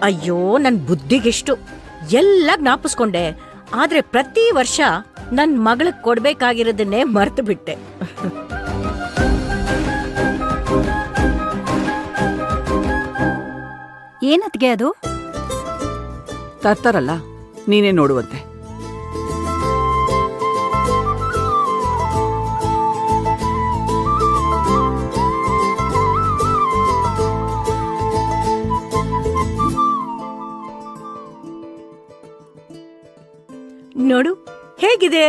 ಅಯ್ಯೋ, ನನ್ ಬುದ್ಧಿಗೆಷ್ಟು ಎಲ್ಲ ಜ್ಞಾಪಿಸ್ಕೊಂಡೆ. ಆದ್ರೆ ಪ್ರತಿ ವರ್ಷ ನನ್ ಮಗಳಿಗೆ ಕೊಡ್ಬೇಕಾಗಿರೋದನ್ನೇ ಮರ್ತು ಬಿಟ್ಟೆ. ಏನತ್ಗೆ ಅದು? ತರ್ತಾರಲ್ಲ, ನೀನೇ ನೋಡುವಂತೆ. ನೋಡು ಹೇಗಿದೆ.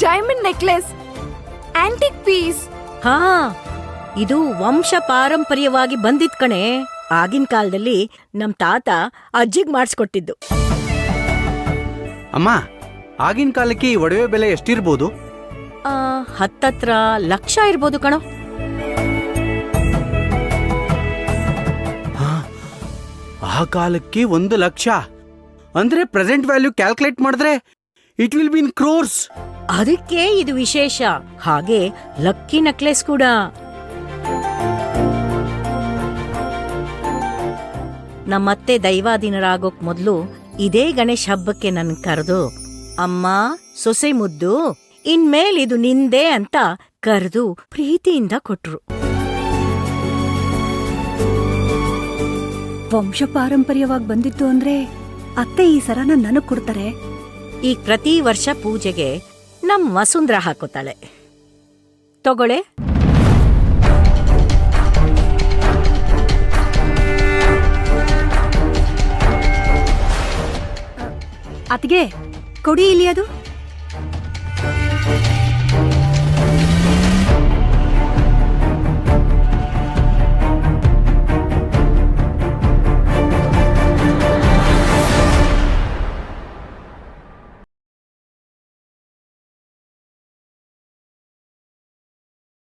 Diamond necklace, antique piece. ಹಾ, ಇದು ವಂಶ ಪಾರಂಪರ್ಯವಾಗಿ ಬಂದಿದ್ ಕಣೆ. ಆಗಿನ ಕಾಲದಲ್ಲಿ ನಮ್ ತಾತ ಅಜ್ಜಿಗ್ ಮಾಡಿಸ್ಕೊಟ್ಟಿದ್ದು. ಅಮ್ಮ, ಆಗಿನ ಕಾಲಕ್ಕೆ ಈ ಒಡವೆ ಬೆಲೆ ಎಷ್ಟಿರ್ಬೋದು? 10 ಲಕ್ಷ ಇರ್ಬೋದು ಕಣೋ. ಆ ಕಾಲಕ್ಕೆ 1 ಲಕ್ಷ ಅಂದ್ರೆ ಪ್ರೆಸೆಂಟ್ ವ್ಯಾಲ್ಯೂ ಕ್ಯಾಲ್ಕುಲೇಟ್ ಮಾಡಿದ್ರೆ ಇಟ್ ವಿಲ್ ಬಿ ಇನ್ ಕ್ರೋರ್ಸ್. ಅದಕ್ಕೆ ಇದು ವಿಶೇಷ. ಹಾಗೆ ಲಕ್ಕಿ ನೆಕ್ಲೆಸ್ ಕೂಡ. ನಮ್ಮತ್ತೆ ದೈವಾಧೀನರಾಗೋಕ್ ಮೊದ್ಲು ಇದೇ ಗಣೇಶ್ ಹಬ್ಬಕ್ಕೆ ನನ್ ಕರೆದು, ಅಮ್ಮ ಸೊಸೆ ಮುದ್ದು, ಇನ್ಮೇಲ್ ಇದು ನಿಂದೆ ಅಂತ ಕರೆದು ಪ್ರೀತಿಯಿಂದ ಕೊಟ್ರು. ವಂಶ ಪಾರಂಪರ್ಯವಾಗಿ ಬಂದಿತ್ತು ಅಂದ್ರೆ ಅತ್ತೆ ಈ ಸರನ ನನಗ್ ಕೊಡ್ತಾರೆ. ಈಗ ಪ್ರತಿ ವರ್ಷ ಪೂಜೆಗೆ ನಮ್ ವಸುಂಧ್ರ ಹಾಕೋತಾಳೆ. ತಗೊಳೆ. ಅತ್ಗೆ ಕೊಡಿ ಇಲ್ಲಿ ಅದು.